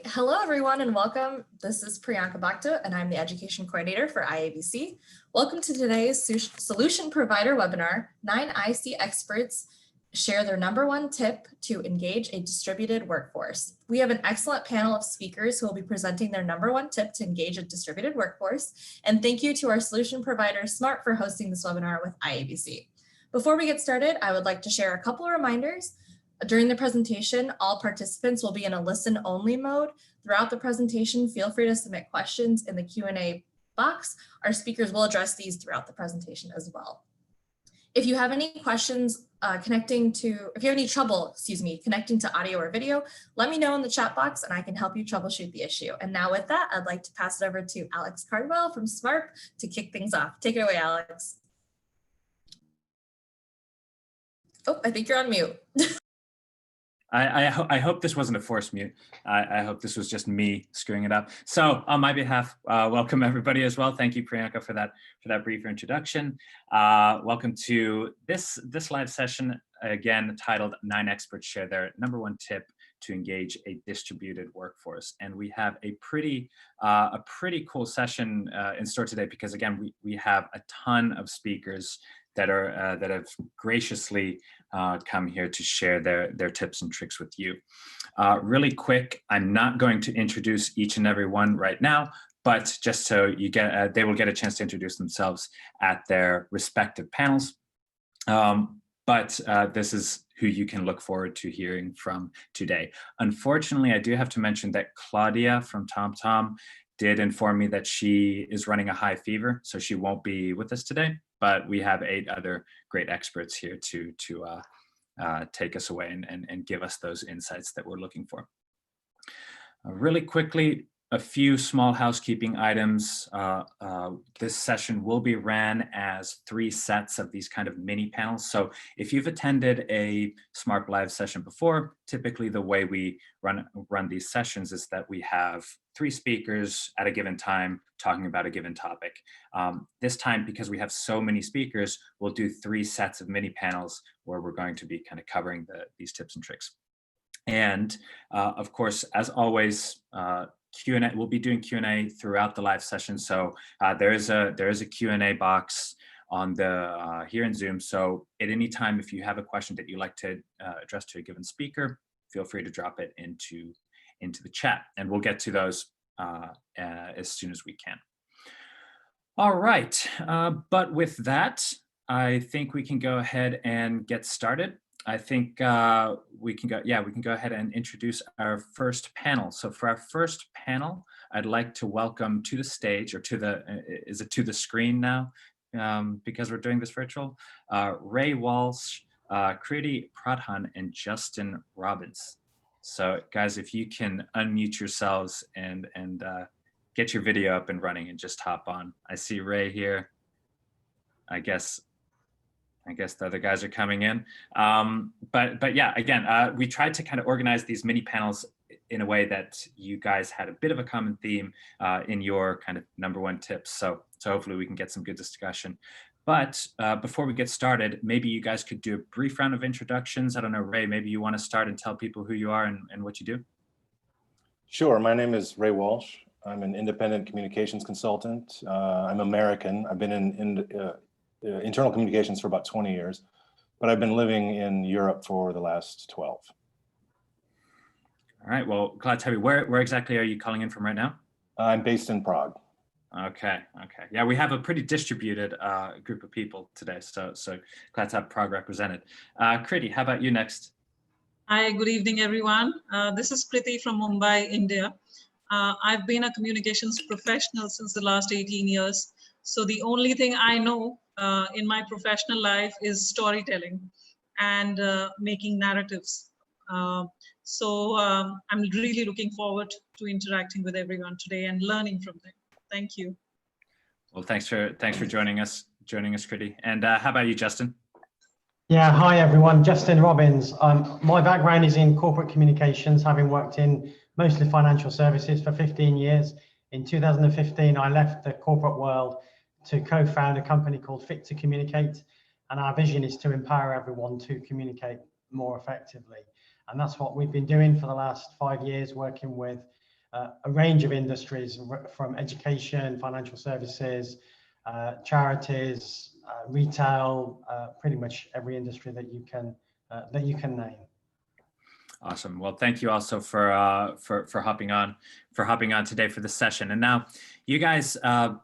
Hello everyone and welcome. This is Priyanka Bhakta and I'm the Education Coordinator for IABC. Welcome to today's Solution Provider webinar. 9 IC experts share their #1 tip to engage a distributed workforce. We have an excellent panel of speakers who will be presenting their #1 tip to engage a distributed workforce. And thank you to our solution provider Smart for hosting this webinar with IABC. Before we get started, I would like to share a couple of reminders. During the presentation, all participants will be in a listen-only mode. Throughout the presentation, feel free to submit questions in the Q&A box. Our speakers will address these throughout the presentation as well. If you have any questions if you have any trouble, connecting to audio or video, let me know in the chat box and I can help you troubleshoot the issue. And now with that, I'd like to pass it over to Alex Cardwell from Smart to kick things off. Take it away, Alex. Oh, I think you're on mute. I hope this wasn't a forced mute. I hope this was just me screwing it up. So on my behalf, welcome everybody as well. Thank you, Priyanka, for that brief introduction. Welcome to this live session, again, titled 9 Experts Share Their #1 Tip to Engage a Distributed Workforce. And we have a pretty cool session in store today because, again, we have a ton of speakers that have graciously come here to share their tips and tricks with you. Really quick, I'm not going to introduce each and every one right now, but just so you get, they will get a chance to introduce themselves at their respective panels. But this is who you can look forward to hearing from today. Unfortunately, I do have to mention that Claudia from TomTom did inform me that she is running a high fever, so she won't be with us today. But we have 8 other great experts here to take us away and give us those insights that we're looking for. Really quickly, a few small housekeeping items. This session will be ran as 3 sets of these kind of mini panels. So if you've attended a Smart Live session before, typically the way we run these sessions is that we have 3 speakers at a given time talking about a given topic. This time, because we have so many speakers, we'll do 3 sets of mini panels where we're going to be kind of covering these tips and tricks. And of course, as always, Q&A, we'll be doing Q&A throughout the live session. So there is a Q&A box on the here in Zoom. So at any time, if you have a question that you'd like to address to a given speaker, feel free to drop it into the chat, and we'll get to those as soon as we can. All right, but with that, I think we can go ahead and get started. I think we can go ahead and introduce our first panel. So for our first panel, I'd like to welcome to the stage, or to the screen now, because we're doing this virtual, Ray Walsh, Kriti Pradhan, and Justin Robbins. So guys, if you can unmute yourselves and get your video up and running and just hop on. I see Ray here. I guess the other guys are coming in. But yeah, again, we tried to kind of organize these mini panels in a way that you guys had a bit of a common theme in your kind of #1 tips. So hopefully we can get some good discussion. But before we get started, maybe you guys could do a brief round of introductions. I don't know, Ray, maybe you want to start and tell people who you are and what you do? Sure, my name is Ray Walsh. I'm an independent communications consultant. I'm American. I've been in internal communications for about 20 years, but I've been living in Europe for the last 12. All right, well, glad to have you. Where exactly are you calling in from right now? I'm based in Prague. Okay. Yeah, we have a pretty distributed group of people today, so glad to have Prague represented. Kriti, how about you next? Hi, good evening, everyone. This is Kriti from Mumbai, India. I've been a communications professional since the last 18 years. So the only thing I know in my professional life is storytelling and making narratives. So I'm really looking forward to interacting with everyone today and learning from them. Thank you. Well, thanks for joining us, Kriti. And how about you, Justin? Yeah, hi everyone, Justin Robbins. My background is in corporate communications, having worked in mostly financial services for 15 years. In 2015, I left the corporate world to co-found a company called Fit to Communicate. And our vision is to empower everyone to communicate more effectively. And that's what we've been doing for the last 5 years, working with a range of industries from education, financial services, charities, retail, pretty much every industry that you can name. Awesome. Well, thank you also for hopping on today for this session. And now, you guys, a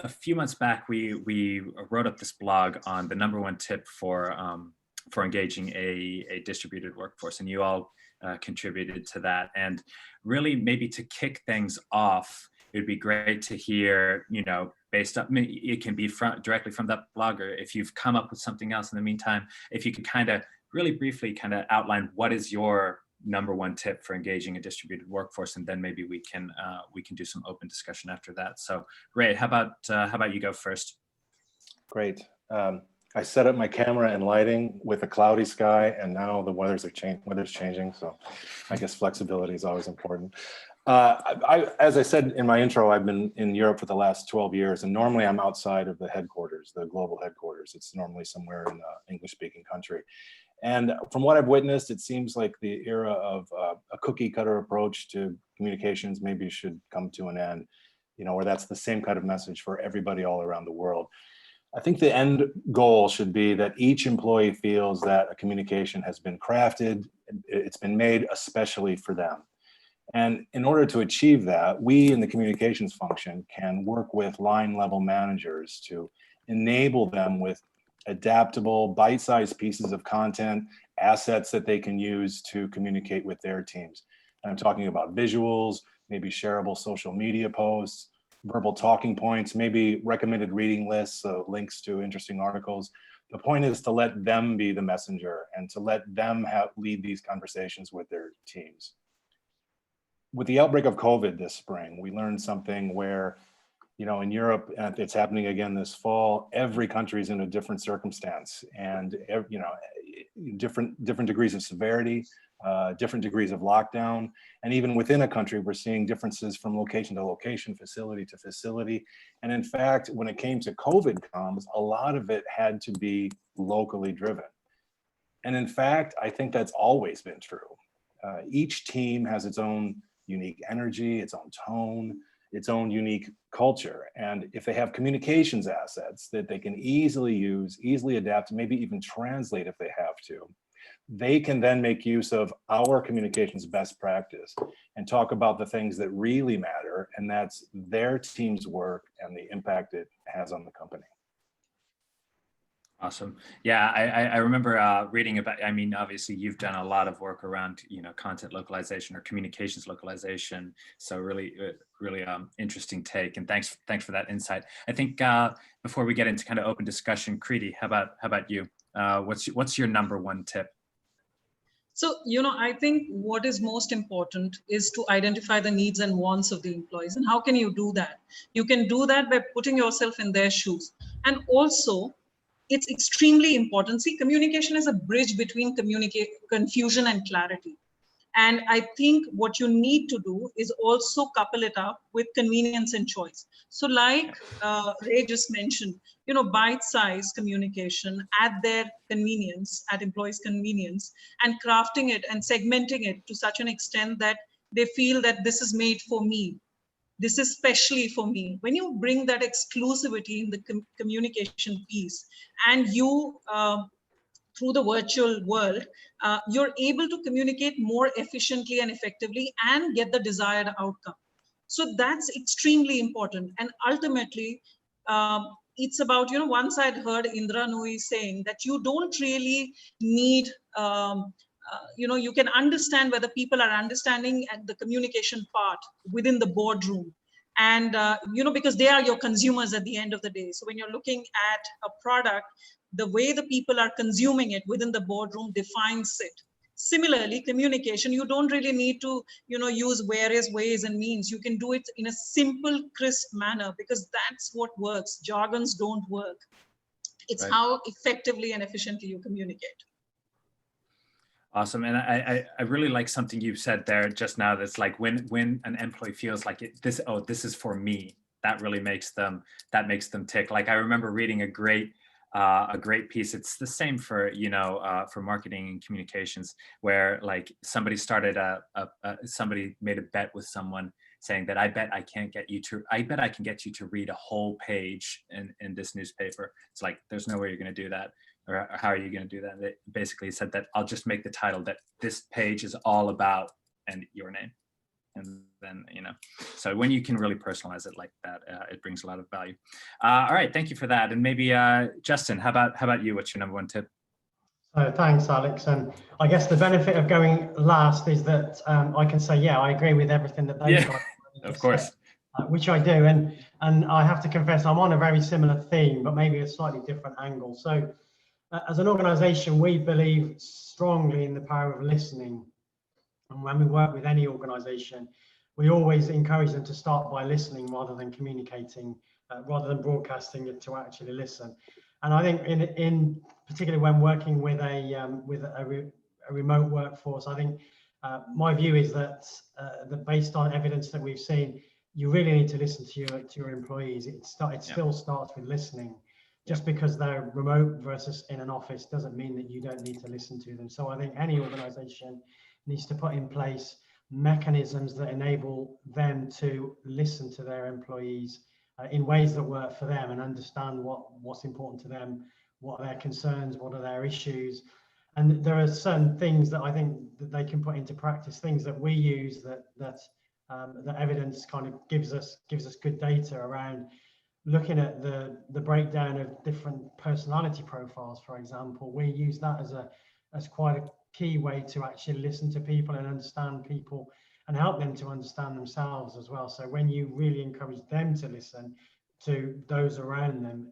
few months back we wrote up this blog on the #1 tip for engaging a distributed workforce, and you all contributed to that. And really, maybe to kick things off, it would be great to hear, based up, it can be directly from that blog, or if you've come up with something else in the meantime, if you could kind of really briefly kind of outline what is your #1 tip for engaging a distributed workforce, and then maybe we can do some open discussion after that. So Ray, how about you go first? Great. I set up my camera and lighting with a cloudy sky, and now the weather's changing, so I guess flexibility is always important. As I said in my intro, I've been in Europe for the last 12 years, and normally I'm outside of the headquarters, the global headquarters. It's normally somewhere in an English-speaking country. And from what I've witnessed, it seems like the era of a cookie cutter approach to communications maybe should come to an end, where that's the same kind of message for everybody all around the world. I think the end goal should be that each employee feels that a communication has been crafted, it's been made especially for them. And in order to achieve that, we in the communications function can work with line level managers to enable them with adaptable, bite-sized pieces of content, assets that they can use to communicate with their teams. And I'm talking about visuals, maybe shareable social media posts, verbal talking points, maybe recommended reading lists, so links to interesting articles. The point is to let them be the messenger and to let them lead these conversations with their teams. With the outbreak of COVID this spring, we learned something where, in Europe, and it's happening again this fall, every country is in a different circumstance, and different degrees of severity, different degrees of lockdown, and even within a country, we're seeing differences from location to location, facility to facility. And in fact, when it came to COVID comms, a lot of it had to be locally driven. And in fact, I think that's always been true. Each team has its own unique energy, its own tone, its own unique culture. And if they have communications assets that they can easily use, easily adapt, maybe even translate if they have to, they can then make use of our communications best practice and talk about the things that really matter, and that's their team's work and the impact it has on the company. Awesome. Yeah, I remember reading about, obviously you've done a lot of work around, content localization or communications localization. So really interesting take, and thanks for that insight. I think before we get into kind of open discussion, Kriti, how about you? What's your #1 tip? So, I think what is most important is to identify the needs and wants of the employees. And how can you do that? You can do that by putting yourself in their shoes. And also, it's extremely important. See, communication is a bridge between confusion and clarity. And I think what you need to do is also couple it up with convenience and choice. So like Ray just mentioned, bite-sized communication at their convenience, at employees' convenience, and crafting it and segmenting it to such an extent that they feel that this is made for me. This is specially for me. When you bring that exclusivity in the communication piece, and you, through the virtual world, you're able to communicate more efficiently and effectively and get the desired outcome. So that's extremely important. And ultimately, it's about, once I'd heard Indra Nooyi saying that you don't really need, you can understand whether people are understanding at the communication part within the boardroom. And, because they are your consumers at the end of the day. So when you're looking at a product, the way the people are consuming it within the boardroom defines it. Similarly, communication, you don't really need to, use various ways and means. You can do it in a simple, crisp manner, because that's what works. Jargons don't work. It's right. How effectively and efficiently you communicate. Awesome. And I really like something you said there just now. That's like when an employee feels like this is for me, that really makes them tick. Like I remember reading a great a great piece. It's the same for, for marketing and communications, where like somebody started somebody made a bet with someone saying that I bet I can get you to read a whole page in this newspaper. It's like, there's no way you're going to do that. Or how are you going to do that? They basically said that I'll just make the title that this page is all about and your name. And then, so when you can really personalize it like that, it brings a lot of value. All right, thank you for that. And maybe Justin, how about you? What's your number one tip? So thanks, Alex. And I guess the benefit of going last is that I can say, yeah, I agree with everything that those guys of course, said, which I do. And I have to confess, I'm on a very similar theme, but maybe a slightly different angle. So as an organization, we believe strongly in the power of listening. And when we work with any organization, we always encourage them to start by listening rather than communicating, rather than broadcasting it, to actually listen. And I think in particularly when working with a remote workforce, I think my view is that based on evidence that we've seen, you really need to listen to your employees. It still starts with listening. Just because they're remote versus in an office doesn't mean that you don't need to listen to them. So I think any organization needs to put in place mechanisms that enable them to listen to their employees in ways that work for them and understand what's important to them, what are their concerns, what are their issues. And there are certain things that I think that they can put into practice, things that we use that evidence kind of gives us good data around looking at the breakdown of different personality profiles, for example. We use that as quite a key way to actually listen to people and understand people and help them to understand themselves as well. So when you really encourage them to listen to those around them,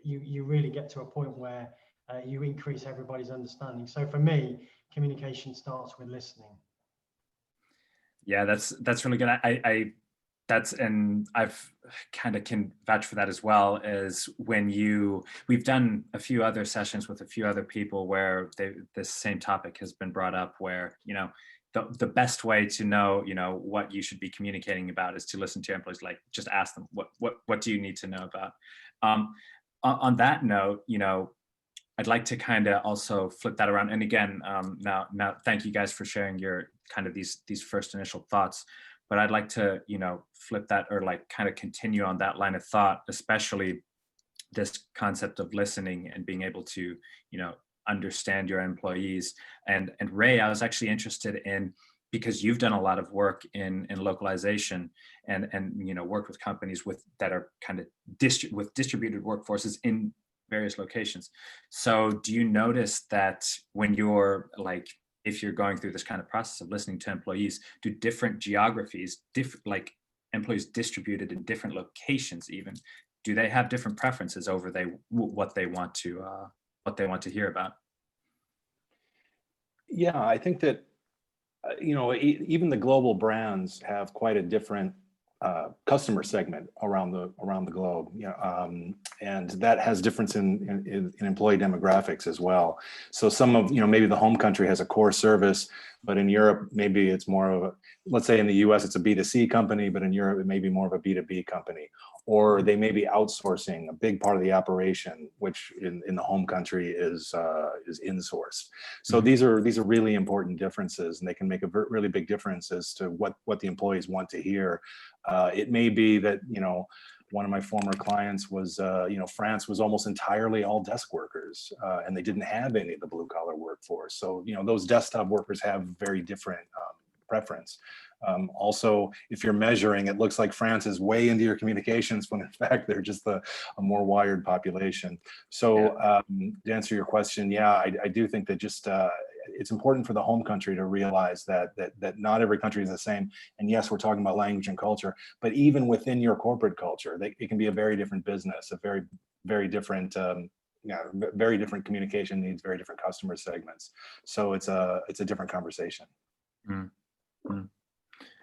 you really get to a point where you increase everybody's understanding. So for me, communication starts with listening. Yeah, that's really good. And I've kind of can vouch for that as well, is we've done a few other sessions with a few other people where this same topic has been brought up, where, the best way to know, what you should be communicating about is to listen to your employees, like just ask them, what do you need to know about? On that note, I'd like to kind of also flip that around. And again, now, thank you guys for sharing your kind of these first initial thoughts. But I'd like to, flip that, or like kind of continue on that line of thought, especially this concept of listening and being able to, understand your employees. And Ray, I was actually interested in, because you've done a lot of work in localization and worked with companies that are kind of with distributed workforces in various locations. So do you notice that when you're if you're going through this kind of process of listening to employees, do different geographies, like employees distributed in different locations even, do they have different preferences over what they want to hear about? Yeah, I think that, even the global brands have quite a different customer segment around the globe, and that has difference in employee demographics as well. So some of, maybe the home country has a core service, but in Europe, maybe it's more of let's say in the US, it's a B2C company, but in Europe, it may be more of a B2B company. Or they may be outsourcing a big part of the operation, which in the home country is insourced. So these are really important differences, and they can make a really big difference as to what the employees want to hear. It may be that, one of my former clients was, France was almost entirely all desk workers, and they didn't have any of the blue collar workforce. So, those desktop workers have very different preference. Also, if you're measuring, it looks like France is way into your communications when in fact they're just a more wired population. So to answer your question, yeah, I do think that just it's important for the home country to realize that not every country is the same. And yes, we're talking about language and culture, but even within your corporate culture, it can be a very different business, a very, very different very different communication needs, very different customer segments. So it's a different conversation.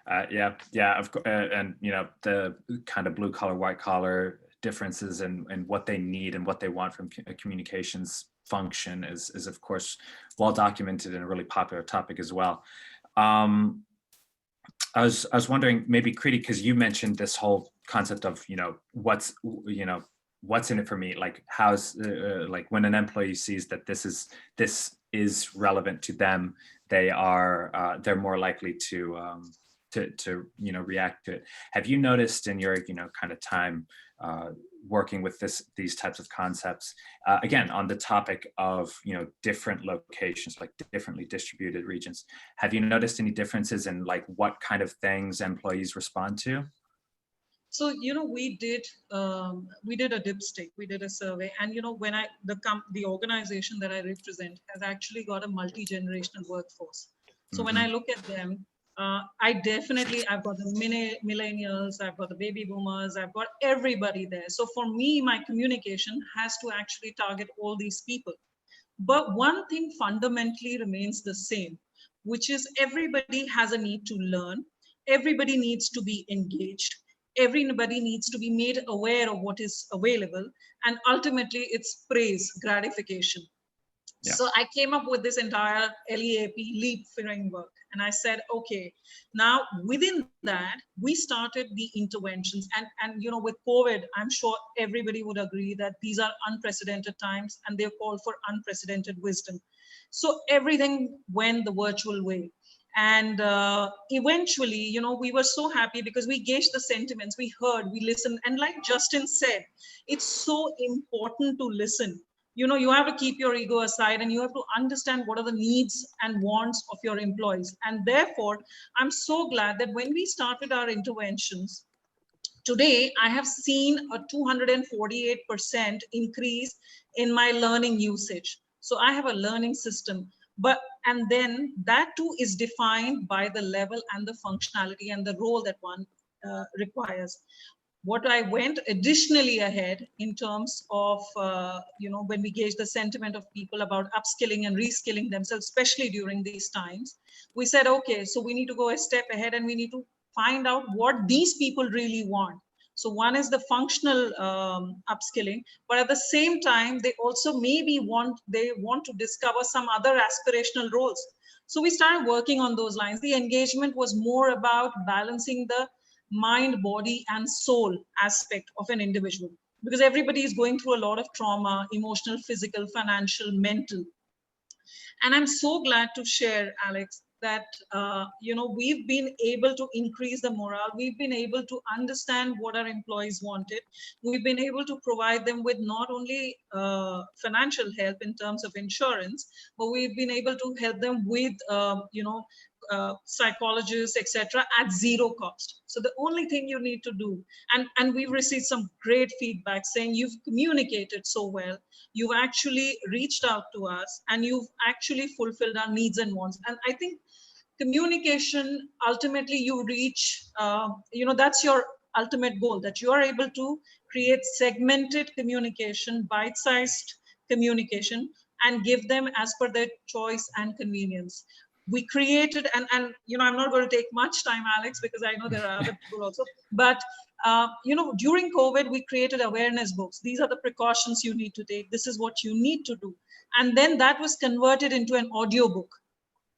Of course, and the kind of blue collar, white collar differences and what they need and what they want from a communications function is of course well documented and a really popular topic as well. I was wondering, maybe Kriti, because you mentioned this whole concept of what's in it for me? Like how's like when an employee sees that this is relevant to them, they're more likely to react to it. Have you noticed in your kind of time working with these types of concepts, again on the topic of different locations, like differently distributed regions, have you noticed any differences in like what kind of things employees respond to? So, we did a dipstick, we did a survey, and when the organization that I represent has actually got a multi-generational workforce. So when I look at them, I've got the millennials, I've got the baby boomers, I've got everybody there. So for me, my communication has to actually target all these people. But one thing fundamentally remains the same, which is everybody has a need to learn. Everybody needs to be engaged. Everybody needs to be made aware of what is available. And ultimately, it's praise, gratification. Yeah. So I came up with this entire LEAP framework. And I said, okay, now within that, we started the interventions. And with COVID, I'm sure everybody would agree that these are unprecedented times and they call for unprecedented wisdom. So everything went the virtual way. And eventually, we were so happy because we gauged the sentiments, we heard, we listened. And like Justin said, it's so important to listen. You have to keep your ego aside and you have to understand what are the needs and wants of your employees. And therefore, I'm so glad that when we started our interventions, today, I have seen a 248% increase in my learning usage. So I have a learning system, and then that too is defined by the level and the functionality and the role that one requires. What I went additionally ahead in terms of, when we gauge the sentiment of people about upskilling and reskilling themselves, especially during these times, we said, okay, so we need to go a step ahead and we need to find out what these people really want. So one is the functional upskilling, but at the same time, they also maybe want to discover some other aspirational roles. So we started working on those lines. The engagement was more about balancing the mind, body, and soul aspect of an individual, because everybody is going through a lot of trauma, emotional, physical, financial, mental. And I'm so glad to share, Alex, that we've been able to increase the morale. We've been able to understand what our employees wanted. We've been able to provide them with not only financial help in terms of insurance, but we've been able to help them with psychologists, etc., at zero cost. So the only thing you need to do, and we've received some great feedback saying you've communicated so well, you've actually reached out to us, and you've actually fulfilled our needs and wants. And I think communication, ultimately you reach, that's your ultimate goal, that you are able to create segmented communication, bite-sized communication, and give them as per their choice and convenience. We created, and I'm not going to take much time, Alex, because I know there are other people also, but during COVID, we created awareness books. These are the precautions you need to take. This is what you need to do. And then that was converted into an audio book.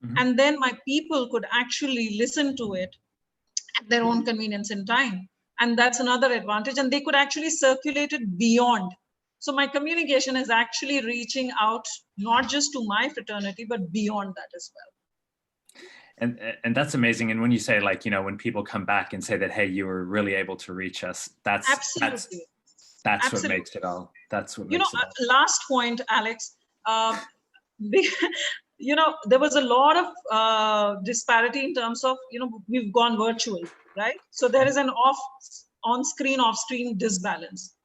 Mm-hmm. And then my people could actually listen to it at their own convenience and time. And that's another advantage. And they could actually circulate it beyond. So my communication is actually reaching out, not just to my fraternity, but beyond that as well. And that's amazing. And when you say, like, when people come back and say that, hey, you were really able to reach us, that's absolutely. That's what makes it all. That's what makes it all. Last point, Alex. There was a lot of disparity in terms of, we've gone virtual, right? So there is an on-screen, off-screen disbalance.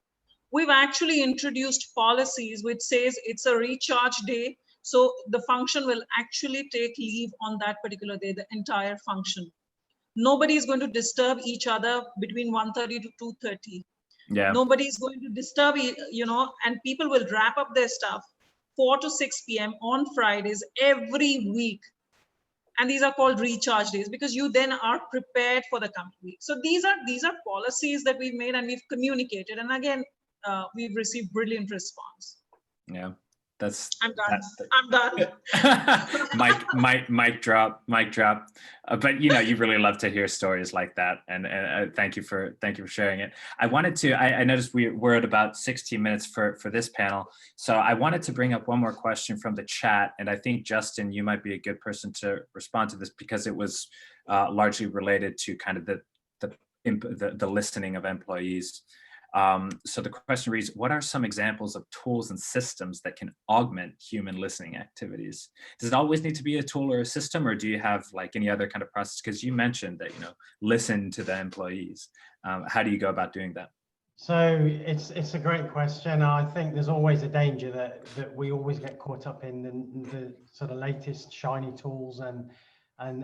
We've actually introduced policies which says it's a recharge day. So the function will actually take leave on that particular day, the entire function. Nobody is going to disturb each other between 1:30 to 2:30. Yeah. Nobody is going to disturb, and people will wrap up their stuff 4 to 6 p.m. on Fridays every week. And these are called recharge days because you then are prepared for the coming week. So these are policies that we've made and we've communicated. And again, we've received brilliant response. Yeah. That's I'm done. that- I'm done. mic drop. But you really love to hear stories like that, and thank you for sharing it. I wanted to. I noticed we're at about 16 minutes for this panel, so I wanted to bring up one more question from the chat, and I think Justin, you might be a good person to respond to this because it was largely related to kind of the listening of employees. So the question reads, what are some examples of tools and systems that can augment human listening activities? Does it always need to be a tool or a system, or do you have like any other kind of process? Because you mentioned that, listen to the employees. How do you go about doing that? So it's a great question. I think there's always a danger that we always get caught up in the sort of latest shiny tools, and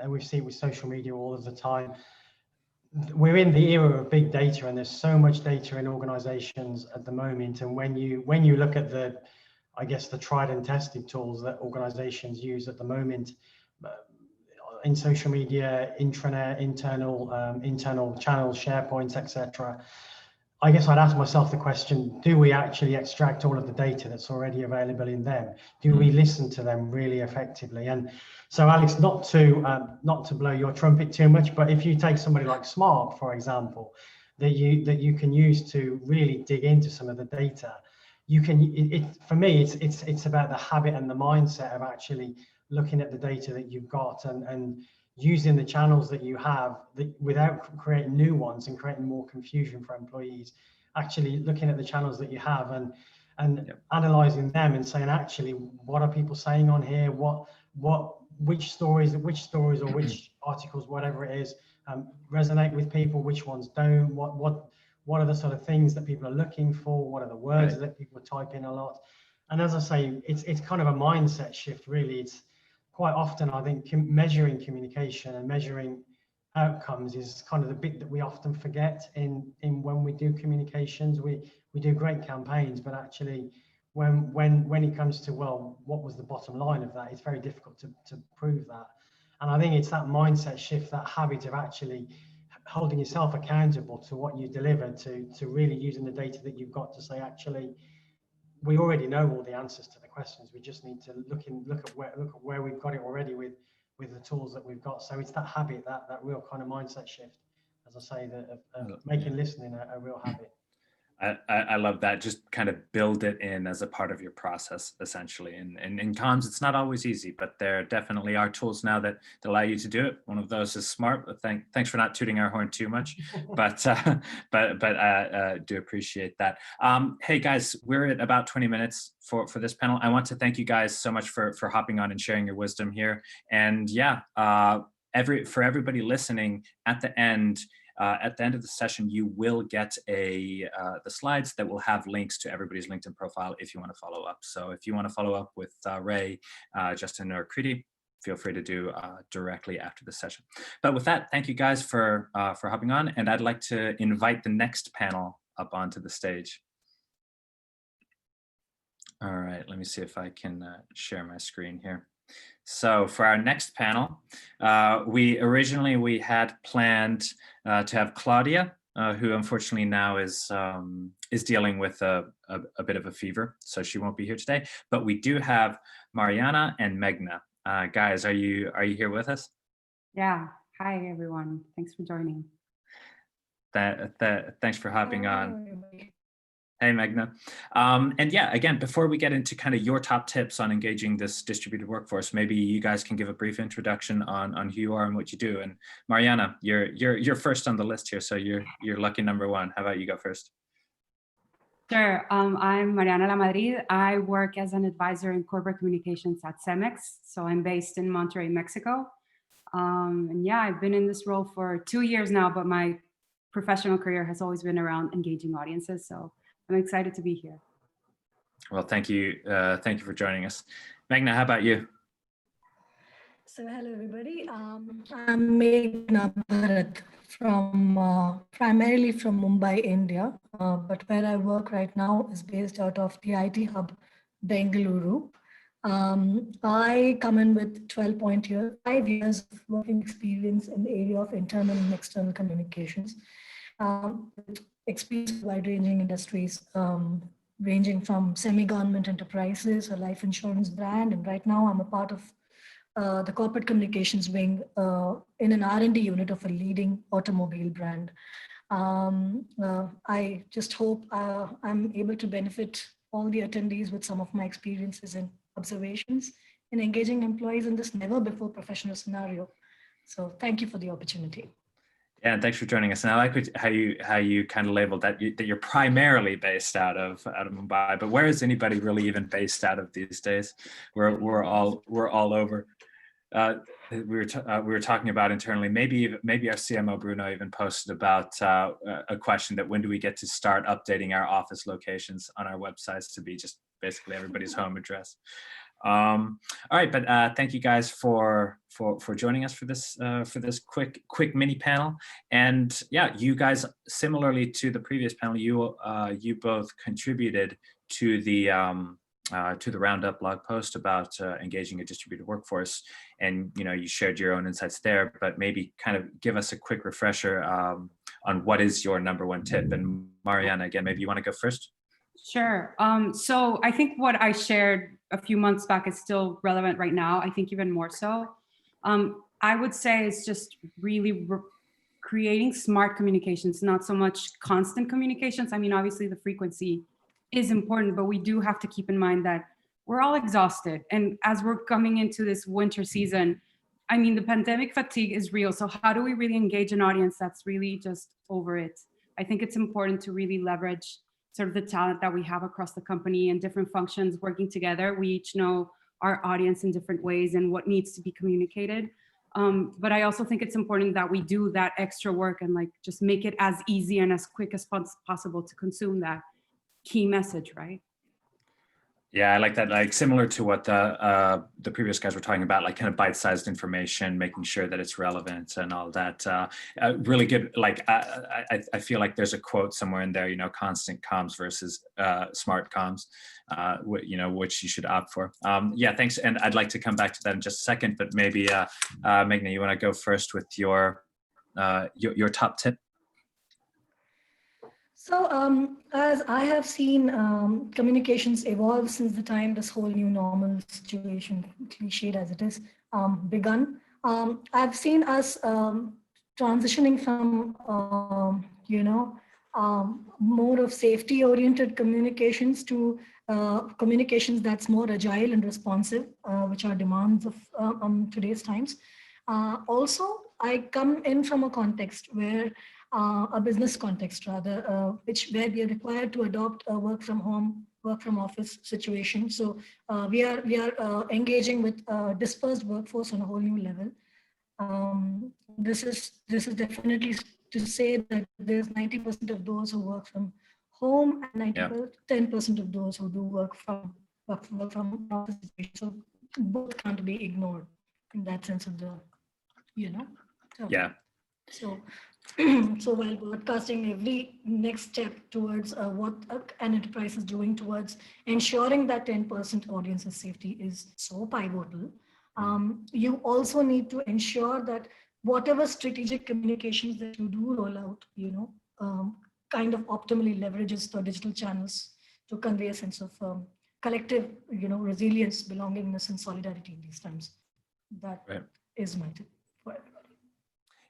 we see it with social media all of the time. We're in the era of big data, and there's so much data in organizations at the moment. And when you look at the tried and tested tools that organizations use at the moment in social media, intranet, internal channels, SharePoints, etc., I guess I'd ask myself the question, do we actually extract all of the data that's already available in them? Do we listen to them really effectively? And so, Alex, not to blow your trumpet too much, but if you take somebody like Smart, for example, that you can use to really dig into some of the data, for me, it's about the habit and the mindset of actually looking at the data that you've got and using the channels that you have without creating new ones and creating more confusion for employees, actually looking at the channels that you have and analyzing them and saying, actually, what are people saying on here? Which stories or which articles, whatever it is, resonate with people, which ones don't, what are the sort of things that people are looking for? What are the words that people type in a lot? And as I say, it's kind of a mindset shift, really. It's quite often, I think, measuring communication and measuring outcomes is kind of the bit that we often forget in when we do communications. We do great campaigns, but actually when it comes to, well, what was the bottom line of that, it's very difficult to prove that. And I think it's that mindset shift, that habit of actually holding yourself accountable to what you deliver, to really using the data that you've got to say, actually, we already know all the answers to the questions. We just need to look at where we've got it already with the tools that we've got. So it's that habit, that real kind of mindset shift, as I say, of making listening a real habit. I love that. Just kind of build it in as a part of your process, essentially. And in comms, it's not always easy, but there definitely are tools now that allow you to do it. One of those is Smart. Thanks for not tooting our horn too much, but do appreciate that. Hey guys, we're at about 20 minutes for this panel. I want to thank you guys so much for hopping on and sharing your wisdom here. And for everybody listening, at the end of the session, you will get the slides that will have links to everybody's LinkedIn profile if you want to follow up. So if you want to follow up with Ray, Justin, or Kriti, feel free to do directly after the session. But with that, thank you guys for hopping on, and I'd like to invite the next panel up onto the stage. All right, let me see if I can share my screen here. So for our next panel, we originally had planned to have Claudia, who unfortunately now is dealing with a bit of a fever, so she won't be here today. But we do have Mariana and Meghna. Guys, are you here with us? Yeah. Hi everyone. Thanks for joining. Thanks for hopping on. Hey, Meghna. And yeah, again, before we get into kind of your top tips on engaging this distributed workforce, maybe you guys can give a brief introduction on who you are and what you do. And Mariana, you're first on the list here, so you're lucky number one. How about you go first? Sure. I'm Mariana La Madrid. I work as an advisor in corporate communications at CEMEX. So I'm based in Monterrey, Mexico. And yeah, I've been in this role for 2 years now, but my professional career has always been around engaging audiences. So I'm excited to be here. Well, thank you. Thank you for joining us. Meghna, how about you? So hello, everybody. I'm Meghna Bharat primarily from Mumbai, India. But where I work right now is based out of the IT hub, Bengaluru. I come in with 5 years of working experience in the area of internal and external communications. Experience wide-ranging industries, ranging from semi-government enterprises, a life insurance brand, and right now I'm a part of the corporate communications wing in an R&D unit of a leading automobile brand. I just hope I'm able to benefit all the attendees with some of my experiences and observations in engaging employees in this never before professional scenario. So thank you for the opportunity. Yeah, and thanks for joining us. And I like how you kind of labeled that you're primarily based out of Mumbai, but where is anybody really even based out of these days? We're all over. We were talking about internally. Maybe our CMO Bruno even posted about a question that when do we get to start updating our office locations on our websites to be just basically everybody's home address. All right, but thank you guys for joining us for this quick mini panel. And yeah, you guys, similarly to the previous panel, you both contributed to the Roundup blog post about engaging a distributed workforce, and you shared your own insights there. But maybe kind of give us a quick refresher on what is your number one tip. And Mariana, again, maybe you want to go first. Sure. So I think what I shared a few months back is still relevant right now. I think even more so. I would say it's just really creating smart communications, not so much constant communications. I mean, obviously the frequency is important, but we do have to keep in mind that we're all exhausted. And as we're coming into this winter season, I mean, the pandemic fatigue is real. So how do we really engage an audience that's really just over it? I think it's important to really leverage sort of the talent that we have across the company and different functions working together. We each know our audience in different ways and what needs to be communicated. But I also think it's important that we do that extra work and like just make it as easy and as quick as possible to consume that key message, right? Yeah, I like that. Like similar to what the previous guys were talking about, like kind of bite-sized information, making sure that it's relevant and all that. Really good. Like I feel like there's a quote somewhere in there. Constant comms versus smart comms. Which you should opt for. Yeah, thanks. And I'd like to come back to that in just a second. But maybe Meghna, you want to go first with your top tip? So as I have seen communications evolve since the time this whole new normal situation, cliched as it is, begun, I've seen us transitioning from, more of safety-oriented communications to communications that's more agile and responsive, which are demands of today's times. Also, I come in from a context where a business context rather, where we are required to adopt a work from home, work from office situation. So we are engaging with a dispersed workforce on a whole new level. This is definitely to say that there's 90% of those who work from home and 10% of those who do work from office situation. So both can't be ignored in that sense of the, So, yeah. So while broadcasting every next step towards what an enterprise is doing towards ensuring that 10% audience's safety is so pivotal, you also need to ensure that whatever strategic communications that you do roll out, kind of optimally leverages the digital channels to convey a sense of collective, resilience, belongingness, and solidarity in these times. That is my tip for everybody.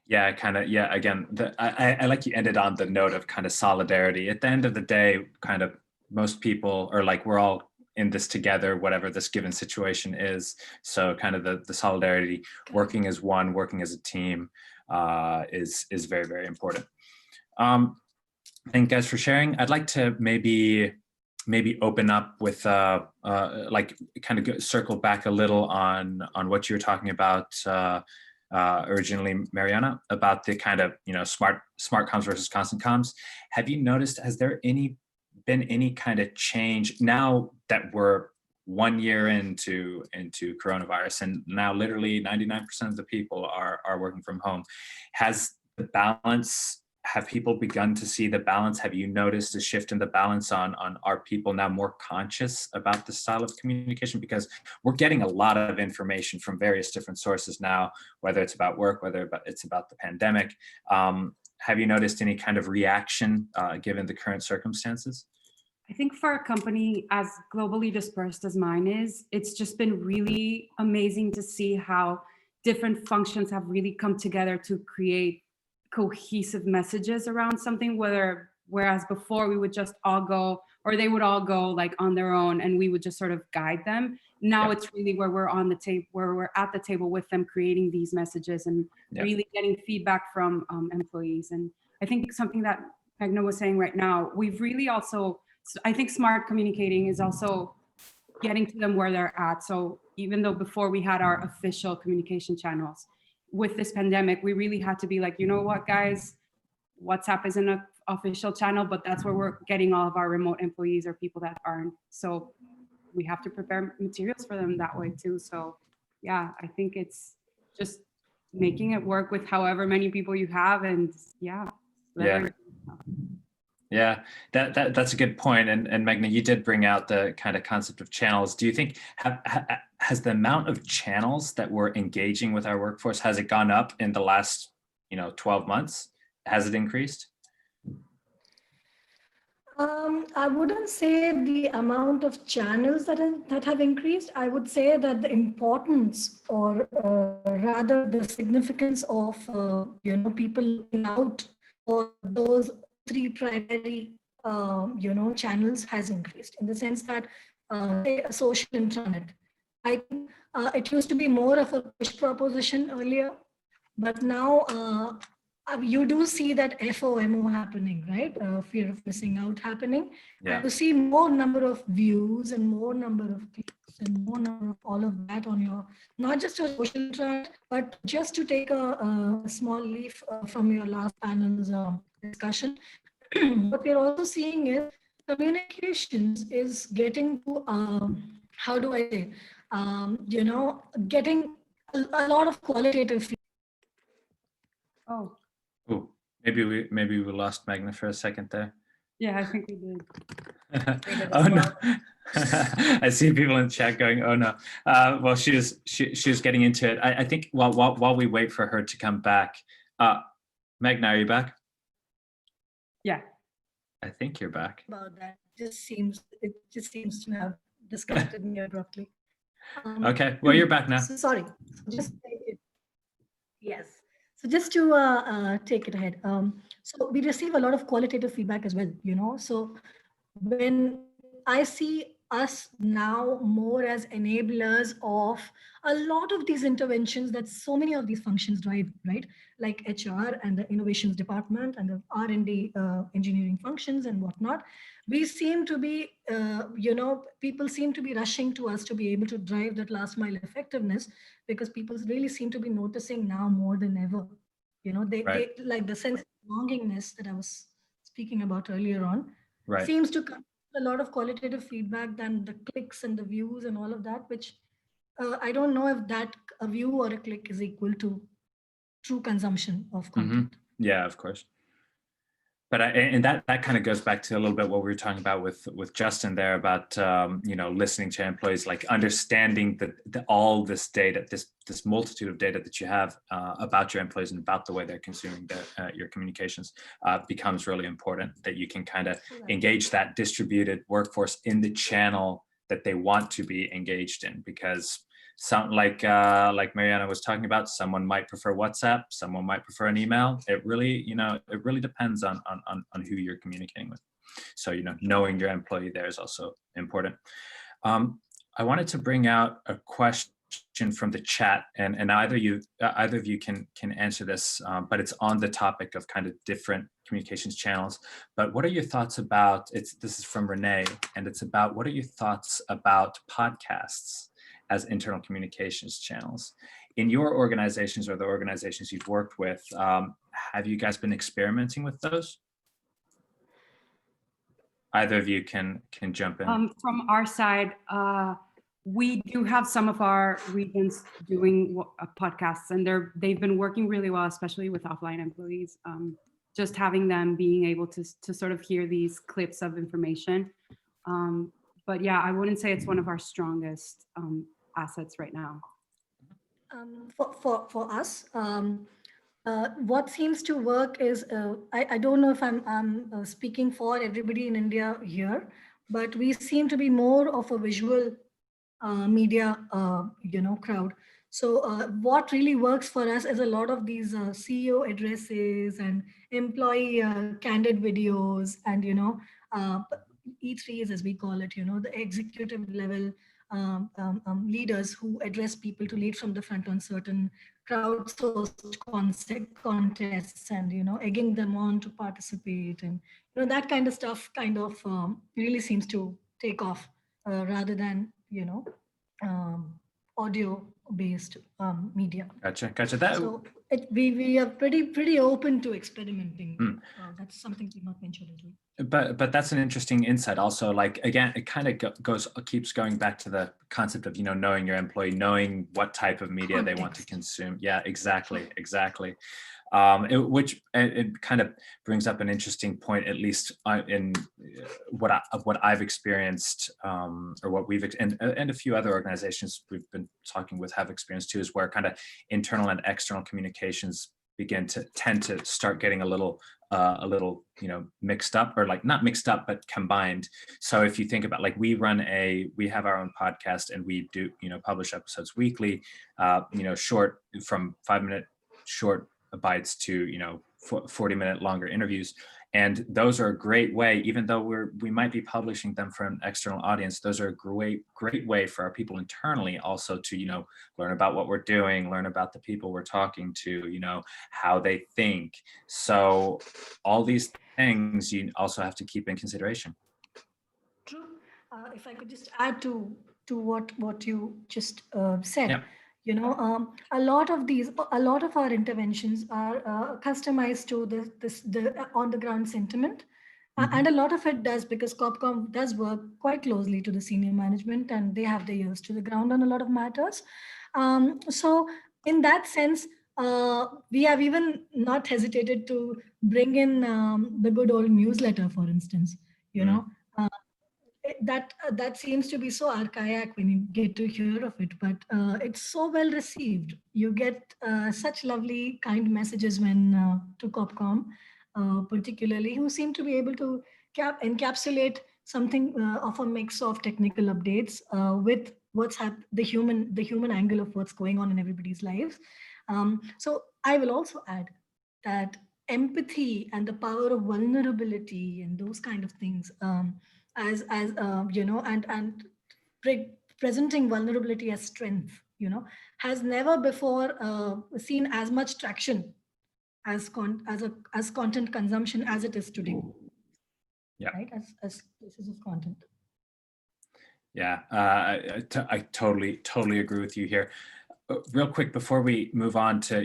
Yeah, again, I like you ended on the note of kind of solidarity. At the end of the day, kind of most people are like, we're all in this together, whatever this given situation is. So kind of the solidarity, working as one, working as a team is very, very important. Thank you guys for sharing. I'd like to maybe open up with like kind of circle back a little on what you were talking about originally, Mariana, about the kind of smart comms versus constant comms. Have you noticed, has there been any kind of change now that we're 1 year into coronavirus and now literally 99% of the people are working from home? Has the balance, have people begun to see the balance? Have you noticed a shift in the balance on are people now more conscious about the style of communication? Because we're getting a lot of information from various different sources now, whether it's about work, whether it's about the pandemic. Have you noticed any kind of reaction given the current circumstances? I think for a company as globally dispersed as mine is, it's just been really amazing to see how different functions have really come together to create cohesive messages around something, whereas before we would just all go, or they would all go like on their own and we would just sort of guide them. Now Yep. it's really where we're on the table, where we're at the table with them, creating these messages and Yep. really getting feedback from employees. And I think something that Magna was saying right now, we've really also, I think smart communicating is also getting to them where they're at. So even though before we had our official communication channels, with this pandemic, we really had to be like, you know what, guys, WhatsApp isn't an official channel, but that's where we're getting all of our remote employees or people that aren't. So we have to prepare materials for them that way too. So yeah, I think it's just making it work with however many people you have, and yeah. Yeah, that's a good point. And Magna, you did bring out the kind of concept of channels. Do you think has the amount of channels that we're engaging with our workforce, has it gone up in the last 12 months? Has it increased? I wouldn't say the amount of channels that have increased. I would say that the importance, or rather the significance of people out for those three primary channels has increased, in the sense that say a social intranet. I think it used to be more of a push proposition earlier, but now you do see that FOMO happening, right? Fear of missing out happening. Yeah. And you see more number of views and more number of clicks and more number of all of that on your, not just your social intranet, but just to take a small leaf from your last panel's discussion. What we're also seeing is communications is getting to, how do I say, getting a lot of qualitative feedback. Oh, Ooh, maybe we lost Magna for a second there. yeah, I think we did. Oh no. I see people in the chat going, oh no. Well, she was getting into it. I think while we wait for her to come back, Magna, are you back? Yeah. I think you're back. About that, it just seems to have disconnected me abruptly. Okay, well, you're back now. So sorry. Yes. So just to take it ahead. So we receive a lot of qualitative feedback as well, So when I see us now more as enablers of a lot of these interventions that so many of these functions drive, right? Like HR and the innovations department and the R&D engineering functions and whatnot. We seem to be, people seem to be rushing to us to be able to drive that last mile effectiveness, because people really seem to be noticing now more than ever. They like the sense of belongingness that I was speaking about earlier on, Right. seems to come a lot of qualitative feedback than the clicks and the views and all of that, which I don't know if that a view or a click is equal to true consumption of content. Yeah, of course. But and that kind of goes back to a little bit what we were talking about with Justin there about listening to employees, like understanding all this data, this multitude of data that you have about your employees and about the way they're consuming your communications becomes really important. That you can kind of engage that distributed workforce in the channel that they want to be engaged in, because some like Mariana was talking about, someone might prefer WhatsApp, someone might prefer an email. It really, it really depends on who you're communicating with. So, knowing your employee there is also important. I wanted to bring out a question from the chat, and either of you can answer this, but it's on the topic of kind of different communications channels. But what are your thoughts about, this is from Renee, and it's about, what are your thoughts about podcasts as internal communications channels? In your organizations or the organizations you've worked with, have you guys been experimenting with those? Either of you can jump in. From our side, we do have some of our regions doing podcasts, and they've been working really well, especially with offline employees. Just having them being able to sort of hear these clips of information. But yeah, I wouldn't say it's one of our strongest assets right now. For us, what seems to work is, I don't know if I'm speaking for everybody in India here, but we seem to be more of a visual media, crowd. So what really works for us is a lot of these CEO addresses and employee candid videos, and E3s, as we call it, the executive level leaders who address people to lead from the front on certain crowdsourced contests, and egging them on to participate, and that kind of stuff really seems to take off rather than audio based media. Gotcha. That So we are pretty open to experimenting. That's something we not mentioned as well. but that's an interesting insight also. Like, again, it kind of keeps going back to the concept of knowing your employee, knowing what type of media they want to consume. Yeah, exactly. It kind of brings up an interesting point, at least in what I've experienced, or what we've and a few other organizations we've been talking with have experienced too, is where kind of internal and external communications tend to start getting a little mixed up, or like not mixed up but combined. So if you think about, like, we have our own podcast, and we do publish episodes weekly, short, from 5-minute short bites to 40-minute longer interviews. And those are a great way, even though we might be publishing them for an external audience, those are a great way for our people internally also to learn about what we're doing, learn about the people we're talking to, how they think. So all these things you also have to keep in consideration. True. If I could just add to what you just said. Yeah. A lot of our interventions are customized to the on the ground sentiment. And a lot of it does, because Corpcom does work quite closely to the senior management, and they have their ears to the ground on a lot of matters. So in that sense, we have even not hesitated to bring in the good old newsletter, for instance. That seems to be so archaic when you get to hear of it, but it's so well received. You get such lovely, kind messages when to Corpcom, particularly, who seem to be able to encapsulate something of a mix of technical updates with the human angle of what's going on in everybody's lives. So I will also add that empathy and the power of vulnerability and those kind of things, and presenting vulnerability as strength, has never before seen as much traction as content consumption as it is today. Yeah. Right, as pieces of content. Yeah, I totally agree with you here. Real quick before we move on to,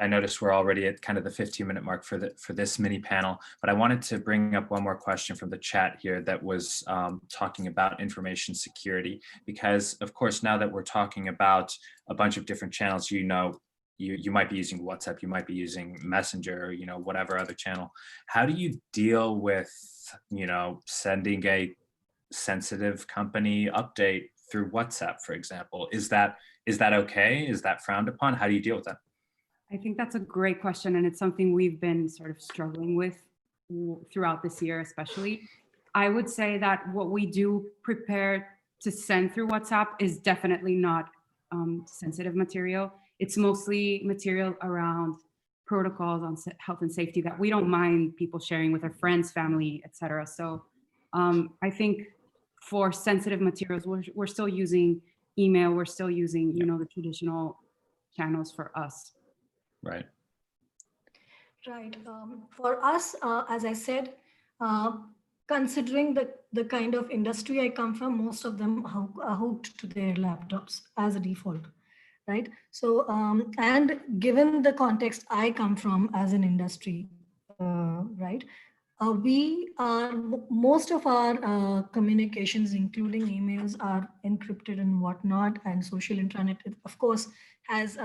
I noticed we're already at kind of the 15-minute mark for this mini panel, but I wanted to bring up one more question from the chat here that was talking about information security, because of course, now that we're talking about a bunch of different channels, you might be using WhatsApp, you might be using Messenger, whatever other channel. How do you deal with, sending a sensitive company update through WhatsApp, for example? Is that okay? Is that frowned upon? How do you deal with that? I think that's a great question, and it's something we've been sort of struggling with throughout this year, especially. I would say that what we do prepare to send through WhatsApp is definitely not sensitive material. It's mostly material around protocols on health and safety that we don't mind people sharing with their friends, family, etc. So I think for sensitive materials, we're still using email, we're still using, the traditional channels for us. Right. Right. For us, as I said, considering the kind of industry I come from, most of them are hooked to their laptops as a default, right? So, and given the context I come from as an industry, right? Most of our communications, including emails, are encrypted and whatnot, and social intranet, of course, has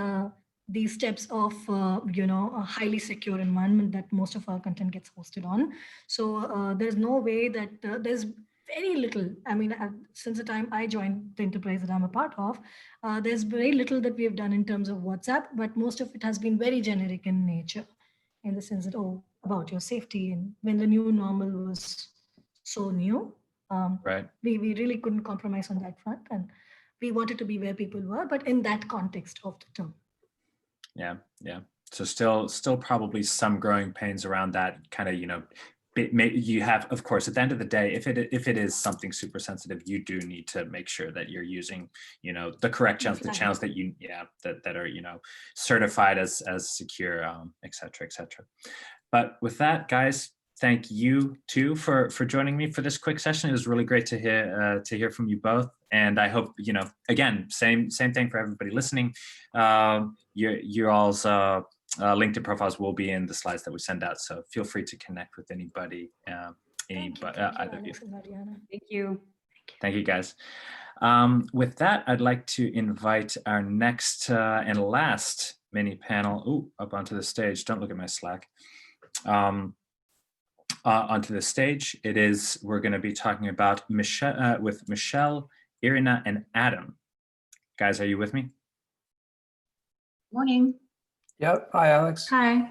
these steps of, a highly secure environment that most of our content gets hosted on. So there's no way that there's very little, since the time I joined the enterprise that I'm a part of, there's very little that we have done in terms of WhatsApp, but most of it has been very generic in nature, in the sense that, about your safety. And when the new normal was so new, Right. We really couldn't compromise on that front, and we wanted to be where people were, but in that context of the term. Yeah, yeah. So still probably some growing pains around that kind of, you have, of course, at the end of the day, if it is something super sensitive, you do need to make sure that you're using, the correct channels, the channels that that are, certified as secure, et cetera, et cetera. But with that, guys, thank you too for joining me for this quick session. It was really great to hear from you both. And I hope, again, same thing for everybody listening. Your all's LinkedIn profiles will be in the slides that we send out. So feel free to connect with anybody, either of you. Thank you. Thank you, guys. With that, I'd like to invite our next and last mini panel up onto the stage. Don't look at my Slack. Onto the stage. We're going to be talking about with Michelle, Irina, and Adam. Guys, are you with me? Morning. Yep. Hi, Alex. Hi.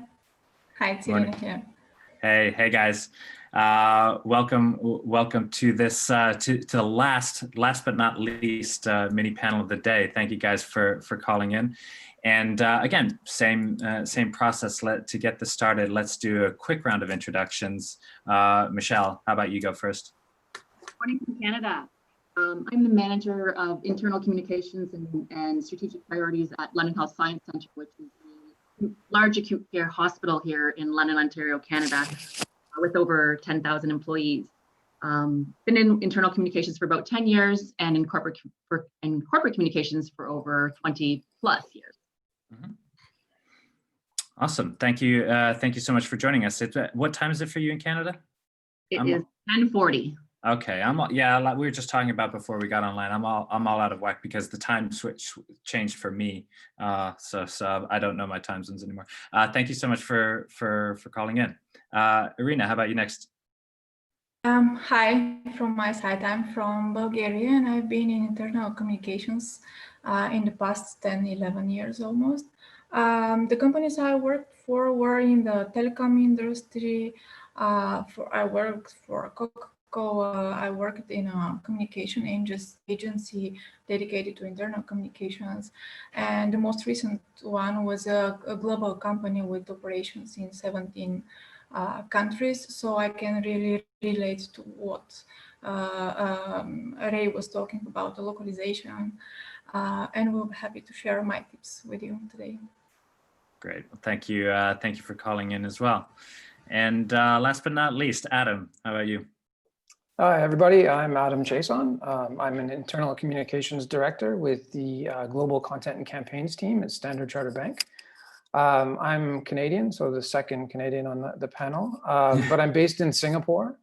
Hi, it's Irina here. Hey guys. Welcome to this to the last but not least mini panel of the day. Thank you guys for calling in. And again, same process. To get this started, let's do a quick round of introductions. Michelle, how about you go first? Morning from Canada. I'm the manager of internal communications and strategic priorities at London Health Science Centre, which is a large acute care hospital here in London, Ontario, Canada, with over 10,000 employees. Been in internal communications for about 10 years and in corporate communications for over 20 plus years. Mm-hmm. Awesome. Thank you. Thank you so much for joining us. What time is it for you in Canada? It is 10:40. Okay, like we were just talking about before we got online. I'm all out of whack because the time switch changed for me. So I don't know my time zones anymore. Thank you so much for calling in. Irina, how about you next? Hi, from my side, I'm from Bulgaria and I've been in internal communications in the past 10, 11 years almost. The companies I worked for were in the telecom industry. I worked for Coca-Cola. I worked in a communication agency dedicated to internal communications. And the most recent one was a global company with operations in 17 countries, so I can really relate to what Ray was talking about, the localization, and we'll be happy to share my tips with you today. Great, well, thank you for calling in as well. And last but not least, Adam, how about you? Hi, everybody. I'm Adam Chason. I'm an internal communications director with the Global Content and Campaigns team at Standard Chartered Bank. I'm Canadian, so the second Canadian on the panel, but I'm based in Singapore,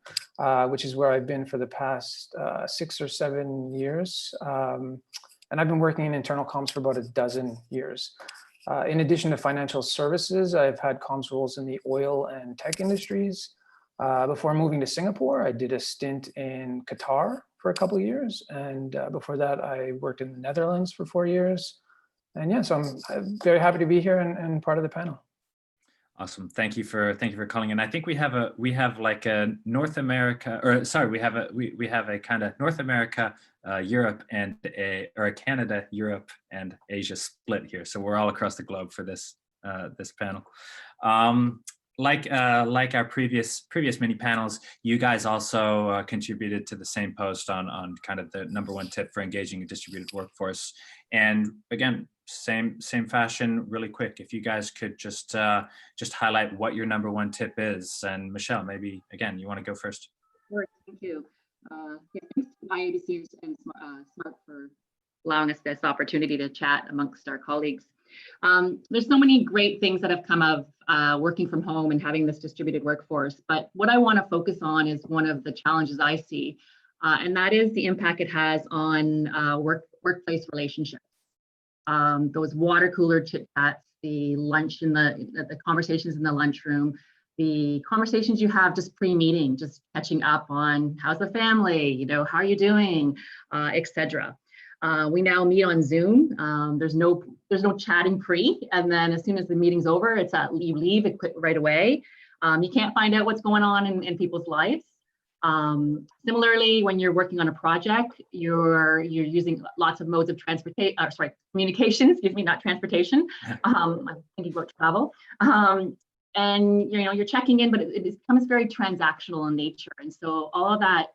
which is where I've been for the past 6 or 7 years. And I've been working in internal comms for about a dozen years. In addition to financial services, I've had comms roles in the oil and tech industries. Before moving to Singapore, I did a stint in Qatar for a couple of years. And before that, I worked in the Netherlands for 4 years. And yeah, so I'm very happy to be here and part of the panel. Awesome. Thank you for calling in. I think we have like a North America, or sorry, we have a kind of North America, Europe, and a Canada, Europe, and Asia split here. So we're all across the globe for this panel. Like our previous mini panels, you guys also contributed to the same post on kind of the #1 tip for engaging a distributed workforce. And again, same fashion, really quick. If you guys could just highlight what your #1 tip is. And Michelle, maybe again, you want to go first? Sure, thank you. Thanks to IABC and SMART for allowing us this opportunity to chat amongst our colleagues. There's so many great things that have come of working from home and having this distributed workforce, but what I want to focus on is one of the challenges I see, and that is the impact it has on workplace relationships. Those water cooler chit chats, the lunch in the conversations in the lunchroom, the conversations you have just pre-meeting, just catching up on how's the family, how are you doing, etc. We now meet on Zoom. There's no chatting pre, and then as soon as the meeting's over, you leave it right away. You can't find out what's going on in people's lives. Similarly, when you're working on a project, you're using lots of modes of communication, excuse me, not transportation. I'm thinking about travel. And you're checking in, but it becomes very transactional in nature. And so all of that,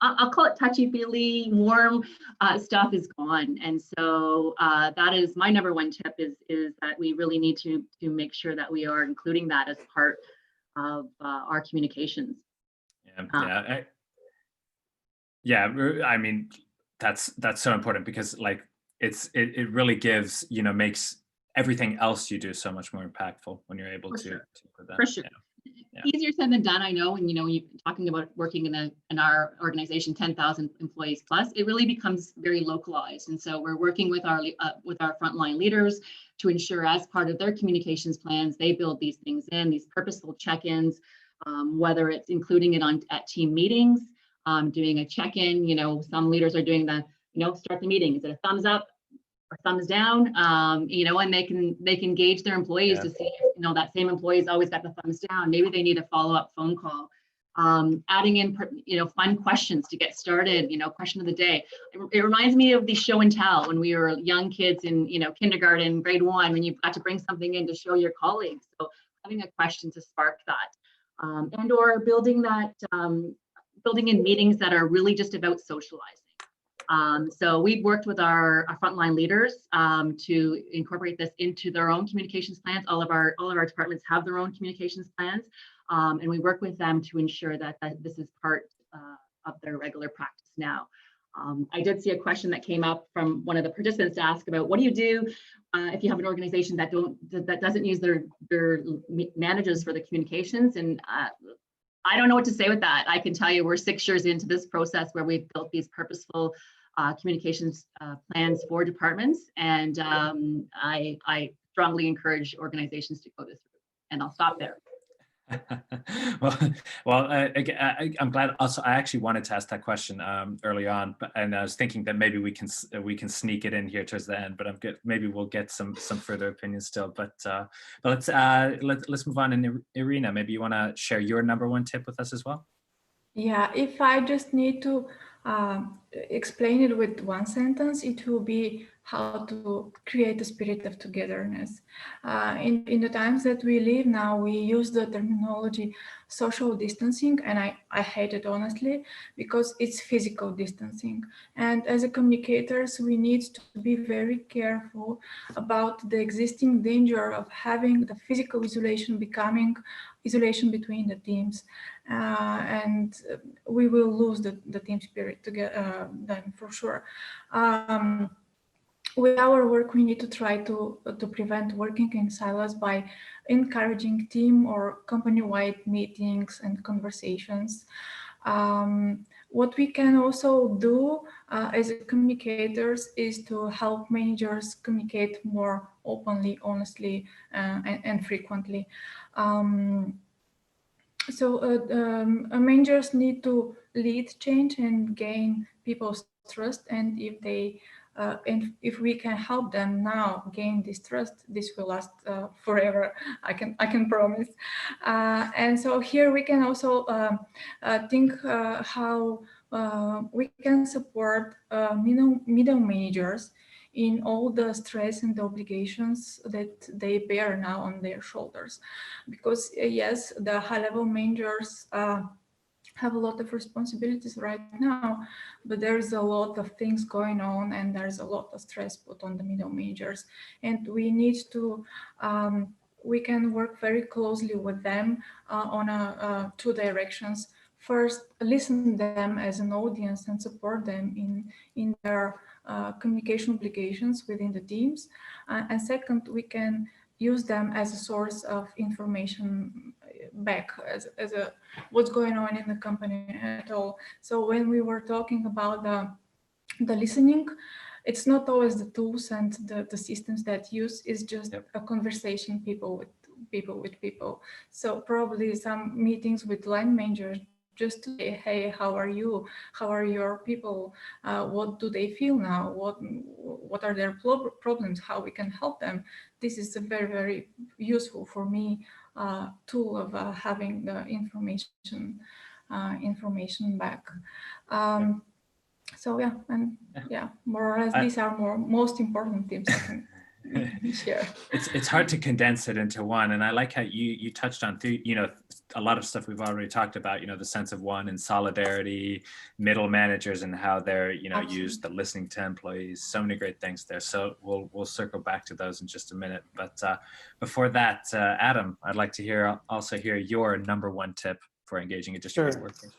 I'll call it touchy-feely, warm stuff is gone. And so that is my number one tip is that we really need to make sure that we are including that as part of our communications. I mean, that's so important because like it really gives, makes everything else you do so much more impactful when you're able to put that. For sure. Yeah. Easier said than done, I know. And you're talking about working in our organization, 10,000 employees plus, it really becomes very localized. And so we're working with our frontline leaders to ensure, as part of their communications plans, they build these things in, these purposeful check-ins, whether it's including it at team meetings, doing a check-in. Some leaders are doing the start the meeting, is it a thumbs up or thumbs down, and they can gauge their employees to see if, that same employee's always got the thumbs down. Maybe they need a follow-up phone call. Adding in, fun questions to get started, question of the day. It reminds me of the show and tell when we were young kids in, kindergarten, grade 1, when you got to bring something in to show your colleagues. So having a question to spark that, and or building in meetings that are really just about socializing. So we've worked with our frontline leaders to incorporate this into their own communications plans. All of our departments have their own communications plans, and we work with them to ensure that this is part of their regular practice now. I did see a question that came up from one of the participants to ask about what do you do if you have an organization that doesn't use their managers for the communications, and I don't know what to say with that. I can tell you we're 6 years into this process where we've built these purposeful communications plans for departments, and I strongly encourage organizations to go this route. And I'll stop there. I'm glad. Also, I actually wanted to ask that question early on, and I was thinking that maybe we can sneak it in here towards the end. But I'm good. Maybe we'll get some further opinions still. But let's move on. And Irina, maybe you want to share your number one tip with us as well. Yeah, if I just need to explain it with one sentence, it will be how to create a spirit of togetherness. In the times that we live now, we use the terminology social distancing, and I hate it honestly, because it's physical distancing. And as a communicators, we need to be very careful about the existing danger of having the physical isolation becoming isolation between the teams, and we will lose the team spirit together then for sure. With our work, we need to try to prevent working in silos by encouraging team or company-wide meetings and conversations. What we can also do as communicators is to help managers communicate more openly, honestly, and frequently. Managers need to lead change and gain people's trust, and if we can help them now gain this trust, this will last forever. I can promise. And so here we can also think how we can support middle managers in all the stress and the obligations that they bear now on their shoulders, because yes, the high-level managers have a lot of responsibilities right now, but there's a lot of things going on, and there's a lot of stress put on the middle managers, and we need to we can work very closely with them on two directions. First, listen to them as an audience and support them in their communication obligations within the teams, and second, we can use them as a source of information back as a what's going on in the company at all. So when we were talking about the listening, it's not always the tools and the systems that use, is just a conversation, people with people. So probably some meetings with line managers just to say, hey, how are you? How are your people? What do they feel now? What are their problems? How we can help them? This is a very, very useful for me tool of having the information information back. So yeah, and yeah, more or less these are most important tips I can share. It's hard to condense it into one, and I like how you touched on a lot of stuff we've already talked about. The sense of one and solidarity, middle managers, and how they're used, the listening to employees. So many great things there. So we'll circle back to those in just a minute. But before that, Adam, I'd like to also hear your number one tip for engaging a distributed workforce.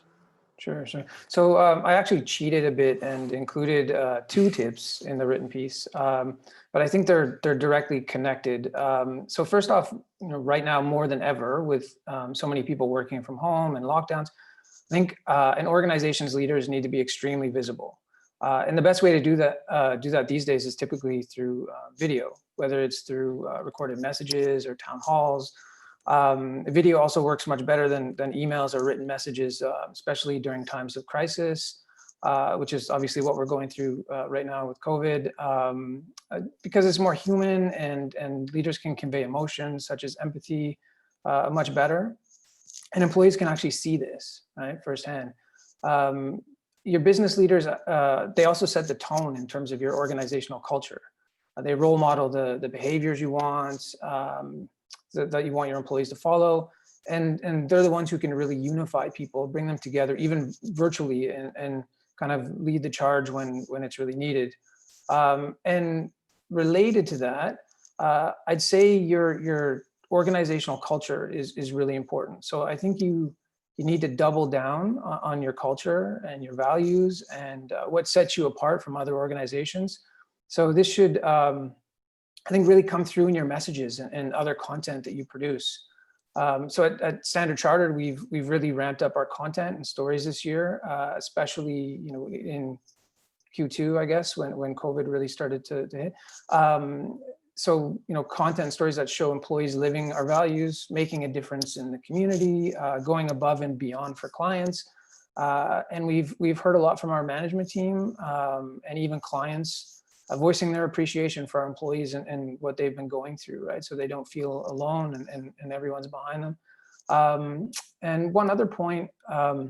Sure. So I actually cheated a bit and included 2 tips in the written piece, but I think they're directly connected. So first off, right now more than ever, with so many people working from home and lockdowns, I think an organization's leaders need to be extremely visible. And the best way to do that these days is typically through video, whether it's through recorded messages or town halls. Video also works much better than emails or written messages, especially during times of crisis, which is obviously what we're going through right now with COVID, because it's more human and leaders can convey emotions such as empathy much better. And employees can actually see this, right, firsthand. Your business leaders, they also set the tone in terms of your organizational culture. They role model the behaviors you want, that you want your employees to follow. And they're the ones who can really unify people, bring them together, even virtually, and kind of lead the charge when it's really needed. And related to that, I'd say your organizational culture is really important. So I think you need to double down on your culture and your values and what sets you apart from other organizations. So this should, I think, really come through in your messages and other content that you produce. So at Standard Chartered, we've really ramped up our content and stories this year, especially in Q2, I guess, when COVID really started to hit. So content and stories that show employees living our values, making a difference in the community, going above and beyond for clients. And we've heard a lot from our management team and even clients voicing their appreciation for our employees and what they've been going through, right? So they don't feel alone and everyone's behind them. And one other point, I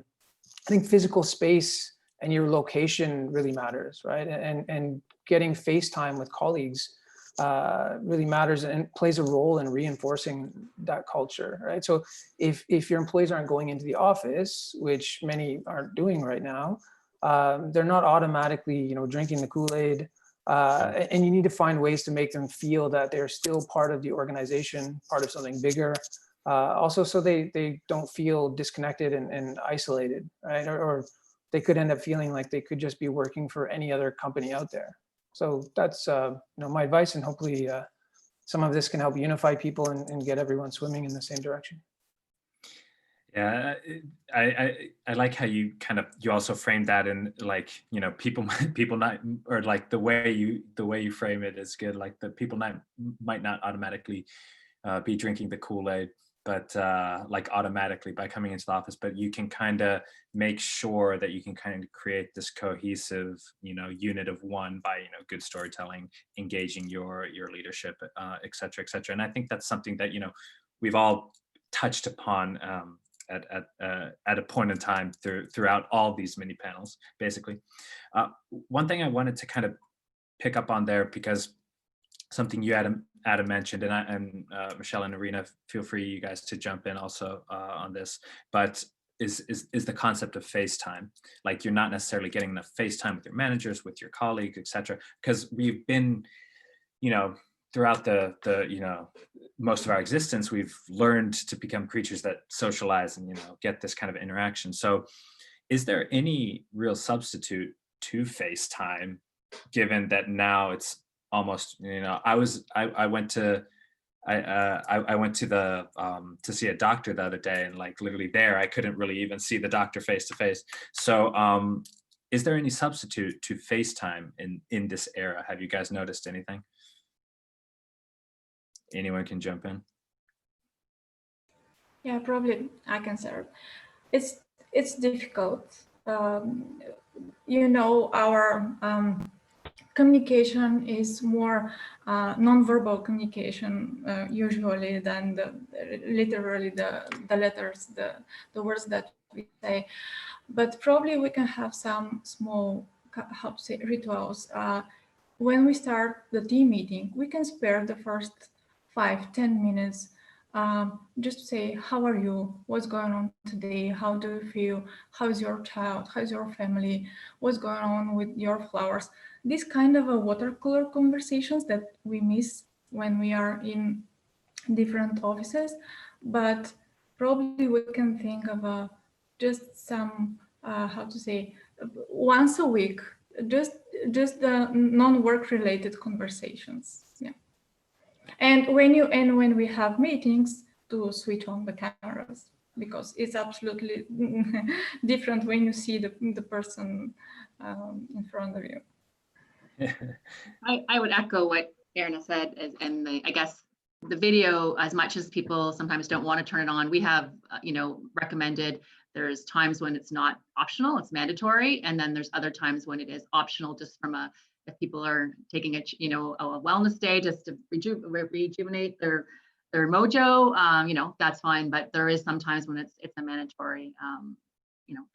think physical space and your location really matters, right? And getting face time with colleagues really matters and plays a role in reinforcing that culture, right? So if your employees aren't going into the office, which many aren't doing right now, they're not automatically, drinking the Kool-Aid. And you need to find ways to make them feel that they're still part of the organization, part of something bigger. Also, so they don't feel disconnected and isolated, right? Or they could end up feeling like they could just be working for any other company out there. So that's my advice, and hopefully some of this can help unify people and get everyone swimming in the same direction. Yeah, I like how you also framed that in people not, or like the way you frame it is good. Like the people might not automatically be drinking the Kool-Aid, but like automatically by coming into the office, but you can kind of make sure that you can kind of create this cohesive unit of one by good storytelling, engaging your leadership, et cetera, et cetera. And I think that's something that we've all touched upon at a point in time throughout all these mini panels, basically. One thing I wanted to kind of pick up on there, because something you Adam mentioned, and Michelle and Irina, feel free you guys to jump in also on this, but is the concept of FaceTime. Like, you're not necessarily getting enough FaceTime with your managers, with your colleagues, et cetera, because we've been, throughout the most of our existence, we've learned to become creatures that socialize and get this kind of interaction. So is there any real substitute to FaceTime, given that now it's almost, I went to to see a doctor the other day, and like literally there I couldn't really even see the doctor face to face. So is there any substitute to FaceTime in this era? Have you guys noticed anything? Anyone can jump in. Yeah, probably I can start. It's difficult. Our communication is more non-verbal communication usually than literally the letters, the words that we say. But probably we can have some small, how to say, rituals. When we start the team meeting, we can spare the first 5-10 minutes just to say, how are you? What's going on today? How do you feel? How's your child? How's your family? What's going on with your flowers? These kind of water cooler conversations that we miss when we are in different offices, but probably we can think of just some, how to say, once a week, just the non-work related conversations. Yeah. And when we have meetings, to switch on the cameras, because it's absolutely different when you see the person in front of you. I would echo what Erna said, and I guess the video, as much as people sometimes don't want to turn it on, we have recommended. There's times when it's not optional, it's mandatory, and then there's other times when it is optional, just from if people are taking a wellness day just to rejuvenate their mojo, that's fine. But there is sometimes when it's a mandatory.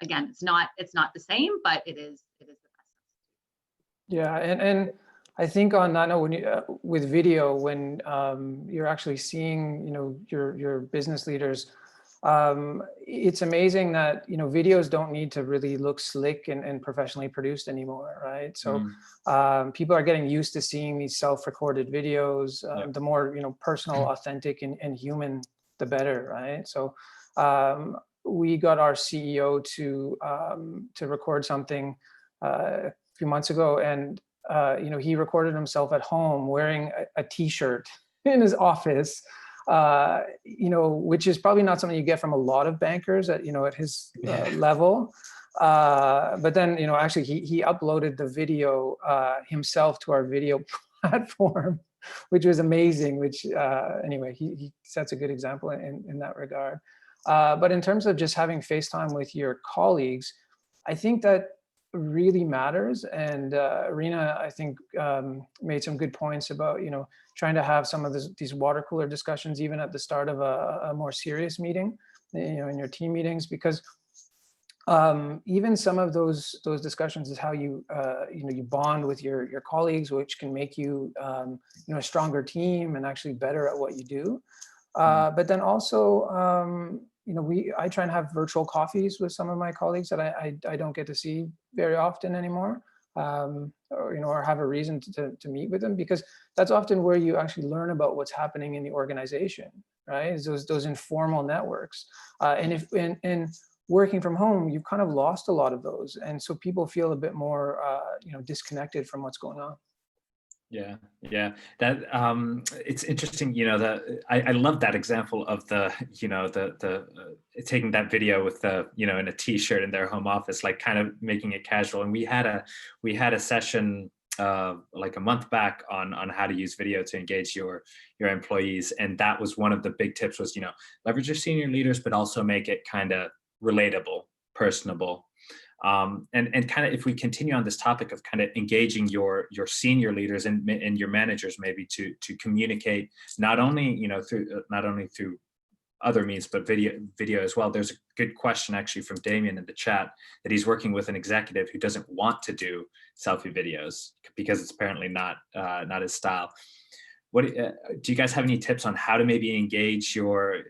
Again, it's not the same, but it is the best. Yeah, and I think on that note, when you, with video, when you're actually seeing, your business leaders, it's amazing that, videos don't need to really look slick and professionally produced anymore, right? So people are getting used to seeing these self-recorded videos. The more, personal, authentic, and human, the better, right? So we got our CEO to record something a few months ago, and he recorded himself at home wearing a t-shirt in his office, which is probably not something you get from a lot of bankers at his level. But then, actually he uploaded the video himself to our video platform, which was amazing, which anyway, he sets a good example in that regard. But in terms of just having FaceTime with your colleagues, I think that really matters. And Rena, I think, made some good points about, trying to have some of these water cooler discussions even at the start of a more serious meeting, in your team meetings, because even some of those discussions is how you you bond with your colleagues, which can make you a stronger team and actually better at what you do. But then also, I try and have virtual coffees with some of my colleagues that I don't get to see very often anymore, or have a reason to meet with them, because that's often where you actually learn about what's happening in the organization, right? Is those informal networks. And working from home, you've kind of lost a lot of those, and so people feel a bit more disconnected from what's going on. Yeah, that it's interesting, that I love that example of the taking that video with the in a t-shirt in their home office, like kind of making it casual. And we had a session like a month back on how to use video to engage your employees, and that was one of the big tips was leverage your senior leaders, but also make it kind of relatable, personable. And kind of, if we continue on this topic of kind of engaging your senior leaders and your managers, maybe to communicate not only through other means, but video as well. There's a good question actually from Damien in the chat that he's working with an executive who doesn't want to do selfie videos because it's apparently not his style. What do you guys have any tips on how to maybe engage your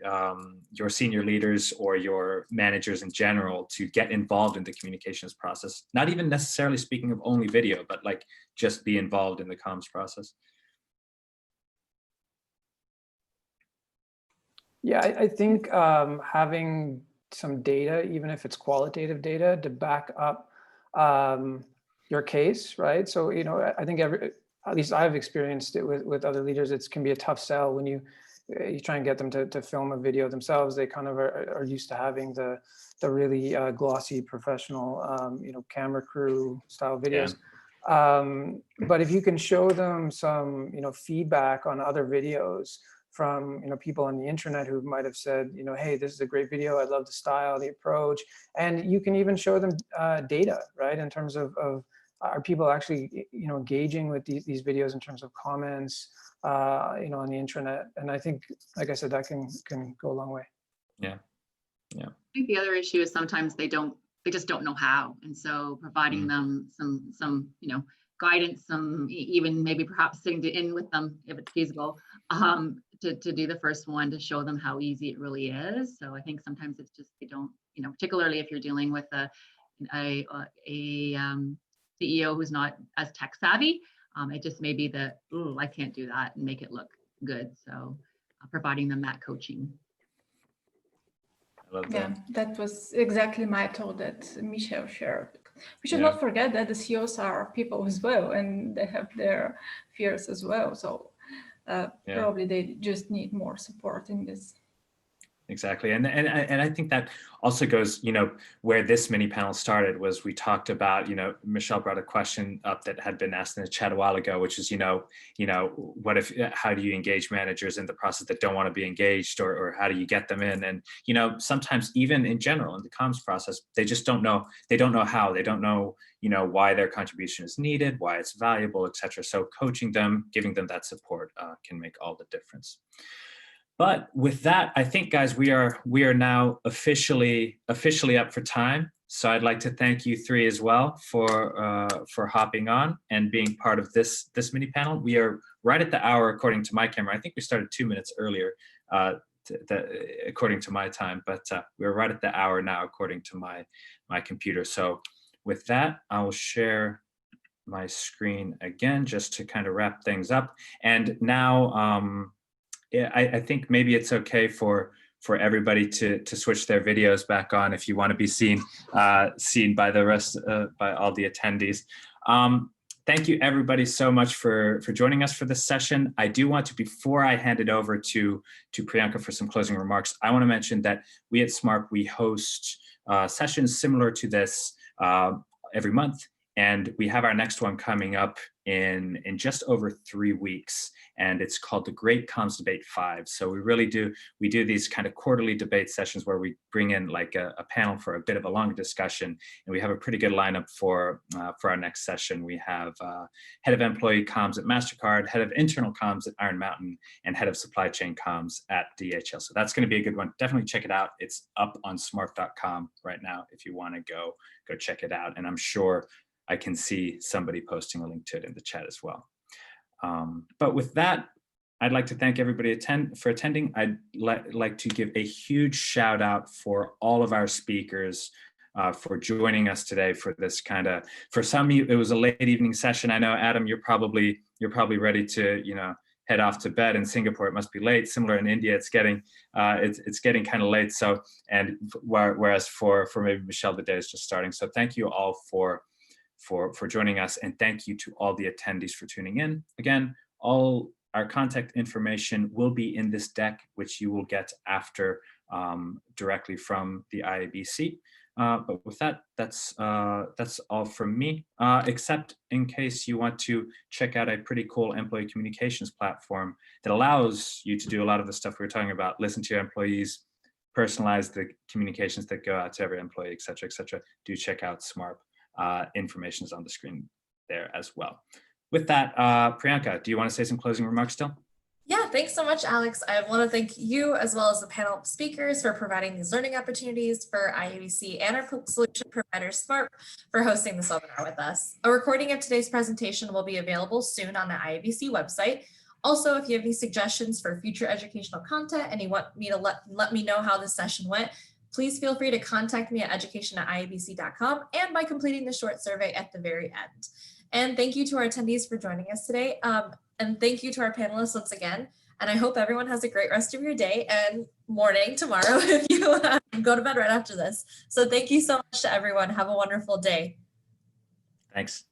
senior leaders or your managers in general to get involved in the communications process? Not even necessarily speaking of only video, but like just be involved in the comms process. Yeah, I think having some data, even if it's qualitative data, to back up your case, right? So, I think at least I've experienced it with other leaders. It can be a tough sell when you try and get them to film a video themselves. They kind of are used to having the really glossy professional, camera crew style videos. Yeah. But if you can show them some, feedback on other videos from people on the internet who might have said, hey, this is a great video, I love the style, the approach, and you can even show them data, right, in terms of are people actually, engaging with these videos in terms of comments, on the intranet? And I think, like I said, that can go a long way. Yeah. I think the other issue is sometimes they just don't know how. And so providing them some, guidance, even maybe perhaps sitting in with them if it's feasible, to do the first one, to show them how easy it really is. So I think sometimes it's just, they don't, particularly if you're dealing with a CEO who's not as tech savvy, it just may be that, oh, I can't do that and make it look good. So providing them that coaching. I love that. Yeah, that was exactly my thought that Michelle shared. We should not forget that the CEOs are people as well, and they have their fears as well. So probably they just need more support in this. Exactly. And I think that also goes, where this mini panel started was we talked about, Michelle brought a question up that had been asked in the chat a while ago, which is, what if, how do you engage managers in the process that don't want to be engaged, or how do you get them in? And, sometimes even in general, in the comms process, they just don't know, how, they don't know, why their contribution is needed, why it's valuable, et cetera. So coaching them, giving them that support can make all the difference. But with that, I think, guys, we are now officially up for time. So I'd like to thank you three as well for hopping on and being part of this mini panel. We are right at the hour according to my camera. I think we started 2 minutes earlier, according to my time, but we're right at the hour now according to my computer. So with that, I will share my screen again just to kind of wrap things up. And now. I think maybe it's okay for everybody to switch their videos back on if you want to be seen by the rest, by all the attendees. Thank you everybody so much for joining us for this session. I do want to, before I hand it over to Priyanka for some closing remarks, I want to mention that we at SMART, we host sessions similar to this every month. And we have our next one coming up in just over 3 weeks, and it's called the Great Comms Debate 5. So we do these kind of quarterly debate sessions where we bring in like a panel for a bit of a longer discussion, and we have a pretty good lineup for our next session. We have head of employee comms at MasterCard, head of internal comms at Iron Mountain, and head of supply chain comms at DHL. So that's going to be a good one. Definitely check it out. It's up on smart.com right now if you want to go check it out, and I'm sure I can see somebody posting a link to it in the chat as well. But with that, I'd like to thank everybody for attending. I'd like to give a huge shout out for all of our speakers for joining us today for this for some of you, it was a late evening session. I know, Adam, you're probably ready to, head off to bed. In Singapore, it must be late. Similar in India, it's getting kind of late. So, and whereas for maybe Michelle, the day is just starting. So thank you all for joining us, and thank you to all the attendees for tuning in. Again, all our contact information will be in this deck, which you will get after directly from the IABC. But with that, that's all from me, except in case you want to check out a pretty cool employee communications platform that allows you to do a lot of the stuff we were talking about, listen to your employees, personalize the communications that go out to every employee, et cetera, et cetera. Do check out SMART. Information is on the screen there as well. With that, Priyanka, do you want to say some closing remarks still? Yeah, thanks so much, Alex. I want to thank you as well as the panel of speakers for providing these learning opportunities for IABC and our solution provider SMART for hosting this webinar with us. A recording of today's presentation will be available soon on the IABC website. Also, if you have any suggestions for future educational content and you want me to let me know how this session went, please feel free to contact me at education@iabc.com and by completing the short survey at the very end. And thank you to our attendees for joining us today. And thank you to our panelists once again. And I hope everyone has a great rest of your day and morning tomorrow if you go to bed right after this. So thank you so much to everyone. Have a wonderful day. Thanks.